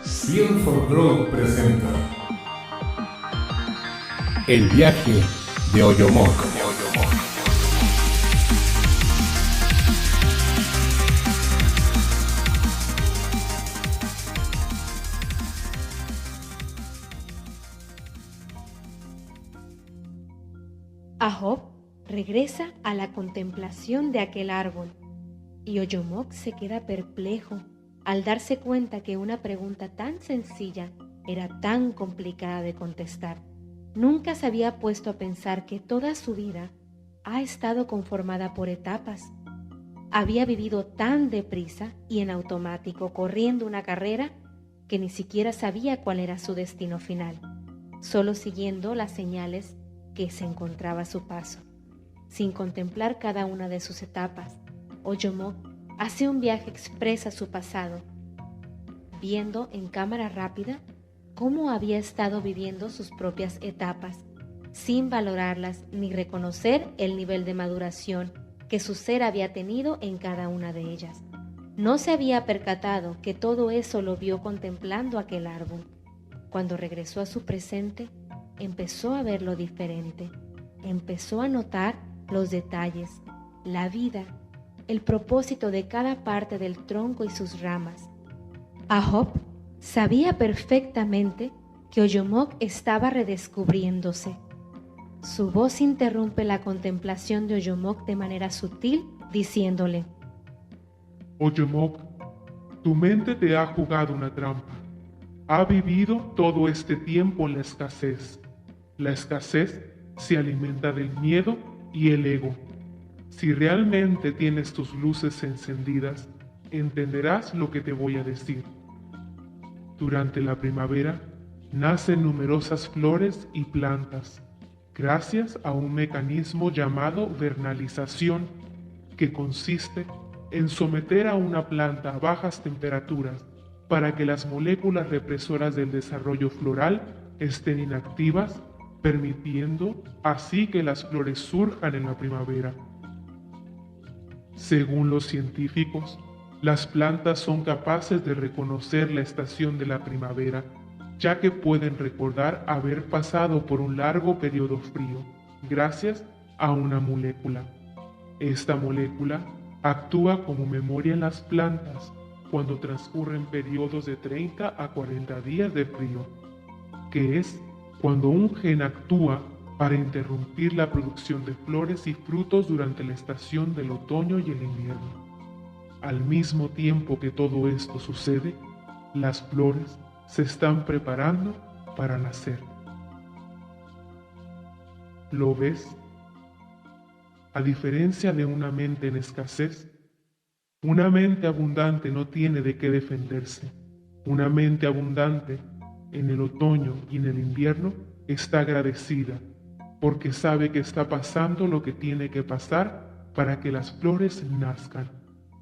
Seal for Growth presenta El viaje de Oyomoc. Ahop regresa a la contemplación de aquel árbol y Oyomoc se queda perplejo al darse cuenta que una pregunta tan sencilla era tan complicada de contestar. Nunca se había puesto a pensar que toda su vida ha estado conformada por etapas. Había vivido tan deprisa y en automático, corriendo una carrera que ni siquiera sabía cuál era su destino final, solo siguiendo las señales que se encontraba a su paso. Sin contemplar cada una de sus etapas, Oyomoc hace un viaje express a su pasado, viendo en cámara rápida cómo había estado viviendo sus propias etapas, sin valorarlas ni reconocer el nivel de maduración que su ser había tenido en cada una de ellas. No se había percatado que todo eso lo vio contemplando aquel árbol. Cuando regresó a su presente, empezó a verlo diferente. Empezó a notar los detalles, la vida, el propósito de cada parte del tronco y sus ramas. Ahop sabía perfectamente que Oyomoc estaba redescubriéndose. Su voz interrumpe la contemplación de Oyomoc de manera sutil, diciéndole: Oyomoc, tu mente te ha jugado una trampa. Ha vivido todo este tiempo en la escasez. La escasez se alimenta del miedo y el ego. Si realmente tienes tus luces encendidas, entenderás lo que te voy a decir. Durante la primavera, nacen numerosas flores y plantas, gracias a un mecanismo llamado vernalización, que consiste en someter a una planta a bajas temperaturas para que las moléculas represoras del desarrollo floral estén inactivas, permitiendo así que las flores surjan en la primavera. Según los científicos, las plantas son capaces de reconocer la estación de la primavera, ya que pueden recordar haber pasado por un largo periodo frío, gracias a una molécula. Esta molécula actúa como memoria en las plantas cuando transcurren periodos de 30 a 40 días de frío, que es cuando un gen actúa para interrumpir la producción de flores y frutos durante la estación del otoño y el invierno. Al mismo tiempo que todo esto sucede, las flores se están preparando para nacer. ¿Lo ves? A diferencia de una mente en escasez, una mente abundante no tiene de qué defenderse. Una mente abundante en el otoño y en el invierno está agradecida porque sabe que está pasando lo que tiene que pasar para que las flores nazcan.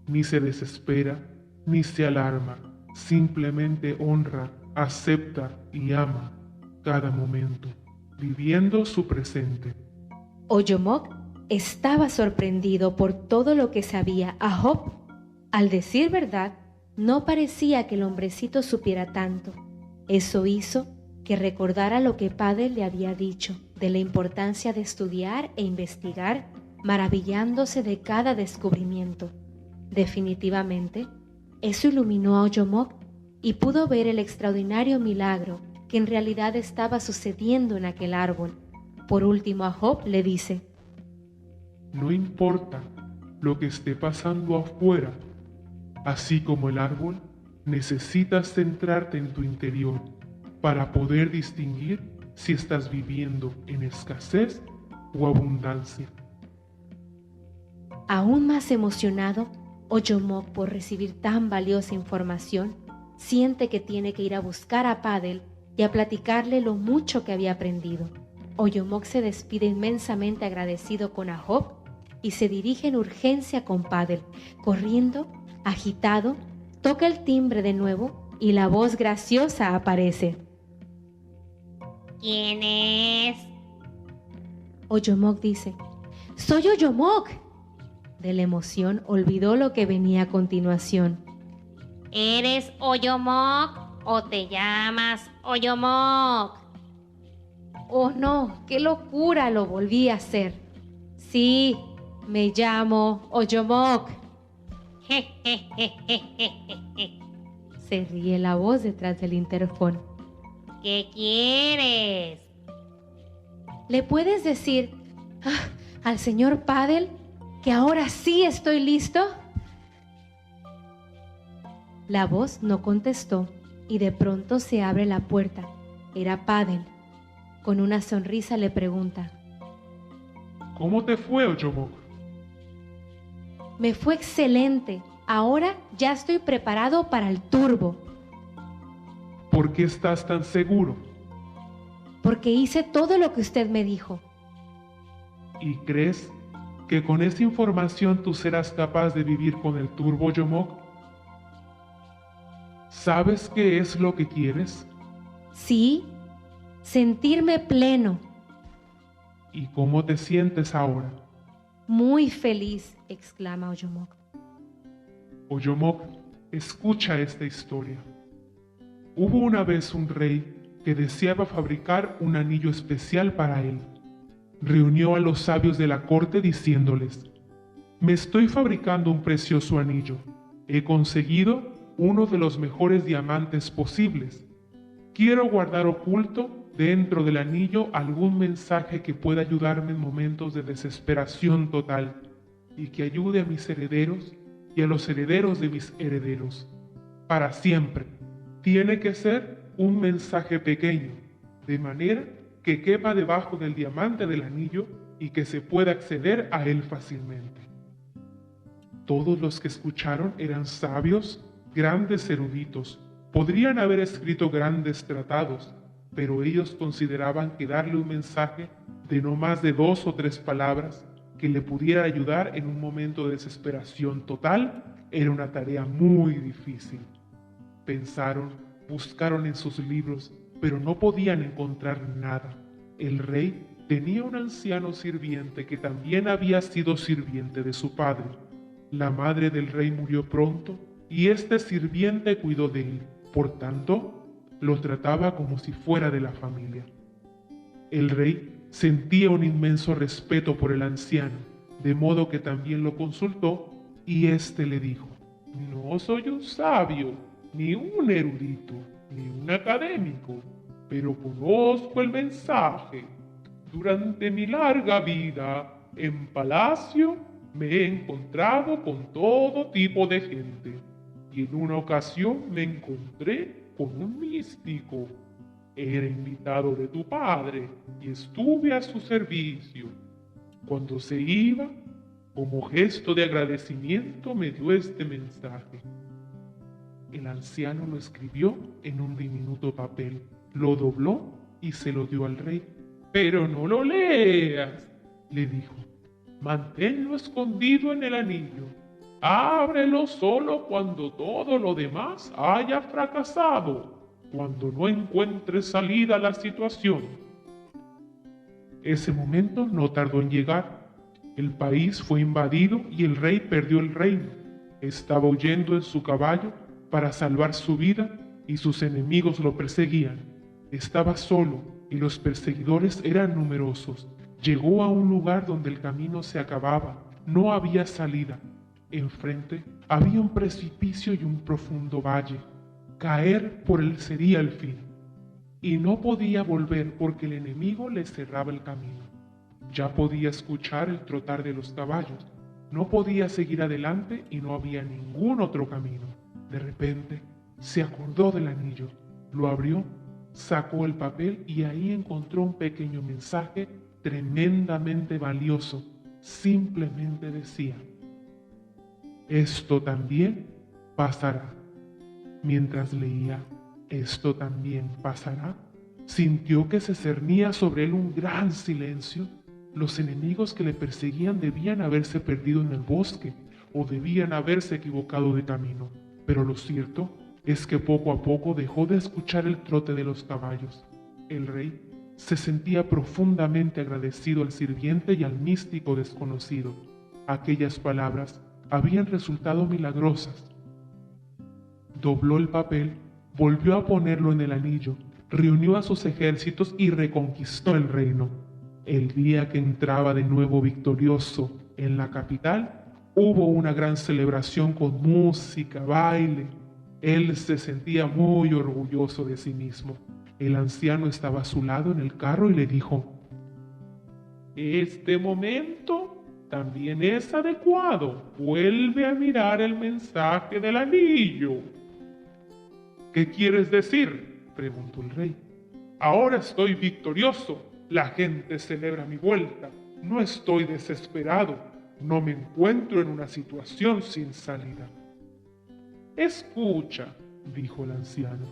Ni se desespera, ni se alarma, simplemente honra, acepta y ama cada momento, viviendo su presente. Oyomoc estaba sorprendido por todo lo que sabía Ahop. Al decir verdad, no parecía que el hombrecito supiera tanto. Eso hizo que recordara lo que Padel le había dicho de la importancia de estudiar e investigar, maravillándose de cada descubrimiento. Definitivamente, eso iluminó a Oyomoc y pudo ver el extraordinario milagro que en realidad estaba sucediendo en aquel árbol. Por último, Ahop le dice: No importa lo que esté pasando afuera, así como el árbol, necesitas centrarte en tu interior para poder distinguir si estás viviendo en escasez o abundancia. Aún más emocionado, Oyomoc por recibir tan valiosa información, siente que tiene que ir a buscar a Padel y a platicarle lo mucho que había aprendido. Oyomoc se despide inmensamente agradecido con Ahop y se dirige en urgencia con Padel. Corriendo, agitado, toca el timbre de nuevo y la voz graciosa aparece. ¿Quién es? Oyomoc dice: ¡Soy Oyomoc! De la emoción olvidó lo que venía a continuación. ¿Eres Oyomoc ¿O te llamas Oyomoc? Oh no, qué locura, lo volví a hacer. Sí, me llamo Oyomoc. Se ríe la voz detrás del interfón. ¿Qué quieres? ¿Le puedes decir al señor Paddle que ahora sí estoy listo? La voz no contestó y de pronto se abre la puerta. Era Paddle. Con una sonrisa le pregunta: ¿Cómo te fue, Oyomoc? Me fue excelente. Ahora ya estoy preparado para el turbo. ¿Por qué estás tan seguro? Porque hice todo lo que usted me dijo. ¿Y crees que con esa información tú serás capaz de vivir con el turbo, Oyomoc? ¿Sabes qué es lo que quieres? Sí, sentirme pleno. ¿Y cómo te sientes ahora? Muy feliz, exclama Oyomoc. Oyomoc, escucha esta historia. Hubo una vez un rey que deseaba fabricar un anillo especial para él. Reunió a los sabios de la corte diciéndoles: me estoy fabricando un precioso anillo. He conseguido uno de los mejores diamantes posibles. Quiero guardar oculto dentro del anillo algún mensaje que pueda ayudarme en momentos de desesperación total y que ayude a mis herederos y a los herederos de mis herederos. Para siempre. Tiene que ser un mensaje pequeño, de manera que quepa debajo del diamante del anillo y que se pueda acceder a él fácilmente. Todos los que escucharon eran sabios, grandes eruditos. Podrían haber escrito grandes tratados, pero ellos consideraban que darle un mensaje de no más de 2 o 3 palabras que le pudiera ayudar en un momento de desesperación total era una tarea muy difícil. Pensaron, buscaron en sus libros, pero no podían encontrar nada. El rey tenía un anciano sirviente que también había sido sirviente de su padre. La madre del rey murió pronto y este sirviente cuidó de él. Por tanto, lo trataba como si fuera de la familia. El rey sentía un inmenso respeto por el anciano, de modo que también lo consultó y éste le dijo: no soy un sabio, ni un erudito, ni un académico, pero conozco el mensaje. Durante mi larga vida en palacio me he encontrado con todo tipo de gente y en una ocasión me encontré con un místico. Era invitado de tu padre y estuve a su servicio. Cuando se iba, como gesto de agradecimiento me dio este mensaje. El anciano lo escribió en un diminuto papel, lo dobló y se lo dio al rey. Pero no lo leas, le dijo. Manténlo escondido en el anillo. Ábrelo solo cuando todo lo demás haya fracasado, cuando no encuentres salida a la situación. Ese momento no tardó en llegar. El país fue invadido y el rey perdió el reino. Estaba huyendo en su caballo para salvar su vida y sus enemigos lo perseguían. Estaba solo y los perseguidores eran numerosos. Llegó a un lugar donde el camino se acababa. No había salida. Enfrente había un precipicio y un profundo valle. Caer por él sería el fin. Y no podía volver porque el enemigo le cerraba el camino. Ya podía escuchar el trotar de los caballos. No podía seguir adelante y no había ningún otro camino. De repente se acordó del anillo, lo abrió, sacó el papel y ahí encontró un pequeño mensaje tremendamente valioso. Simplemente decía: esto también pasará. Mientras leía, esto también pasará, sintió que se cernía sobre él un gran silencio. Los enemigos que le perseguían debían haberse perdido en el bosque o debían haberse equivocado de camino. Pero lo cierto es que poco a poco dejó de escuchar el trote de los caballos. El rey se sentía profundamente agradecido al sirviente y al místico desconocido. Aquellas palabras habían resultado milagrosas. Dobló el papel, volvió a ponerlo en el anillo, reunió a sus ejércitos y reconquistó el reino. El día que entraba de nuevo victorioso en la capital, hubo una gran celebración con música, baile. Él se sentía muy orgulloso de sí mismo. El anciano estaba a su lado en el carro y le dijo: "Este momento también es adecuado. Vuelve a mirar el mensaje del anillo". "¿Qué quieres decir?", preguntó el rey. "Ahora estoy victorioso. La gente celebra mi vuelta. No estoy desesperado. No me encuentro en una situación sin salida". "Escucha", dijo el anciano,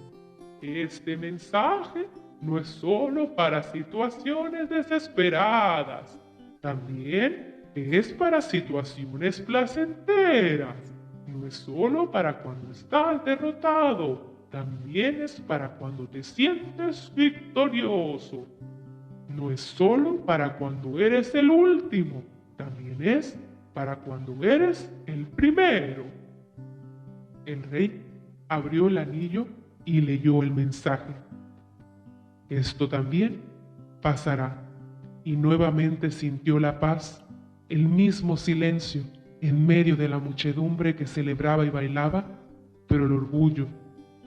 "este mensaje no es solo para situaciones desesperadas. También es para situaciones placenteras. No es solo para cuando estás derrotado. También es para cuando te sientes victorioso. No es solo para cuando eres el último. También es para cuando eres el primero". El rey abrió el anillo y leyó el mensaje. Esto también pasará. Y nuevamente sintió la paz, el mismo silencio en medio de la muchedumbre que celebraba y bailaba, pero el orgullo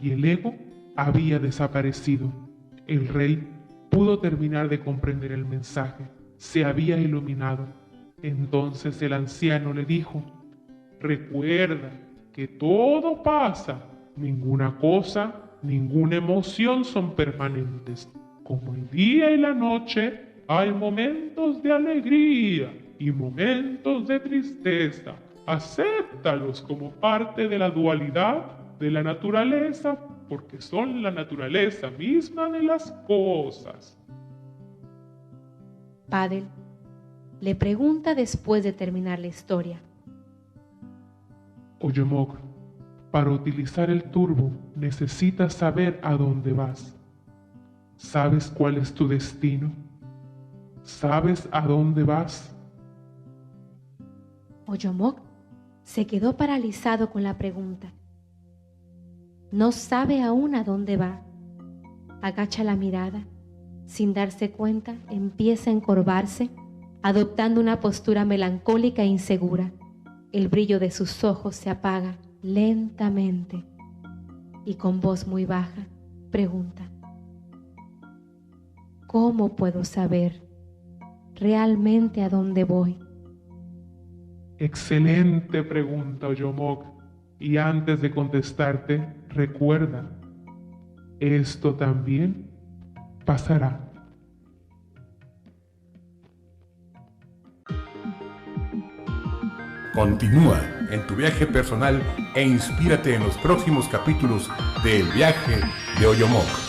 y el ego había desaparecido. El rey pudo terminar de comprender el mensaje, se había iluminado. Entonces el anciano le dijo: "Recuerda que todo pasa, ninguna cosa, ninguna emoción son permanentes. Como el día y la noche, hay momentos de alegría y momentos de tristeza. Acéptalos como parte de la dualidad de la naturaleza, porque son la naturaleza misma de las cosas". Padel le pregunta después de terminar la historia: "Oyomoc, para utilizar el turbo necesitas saber a dónde vas. ¿Sabes cuál es tu destino? ¿Sabes a dónde vas?". Oyomoc se quedó paralizado con la pregunta. No sabe aún a dónde va. Agacha la mirada. Sin darse cuenta, empieza a encorvarse, adoptando una postura melancólica e insegura. El brillo de sus ojos se apaga lentamente y con voz muy baja pregunta: ¿cómo puedo saber realmente a dónde voy? Excelente pregunta, Oyomoc. Y antes de contestarte, recuerda, esto también pasará. Continúa en tu viaje personal e inspírate en los próximos capítulos de El viaje de Oyomoc.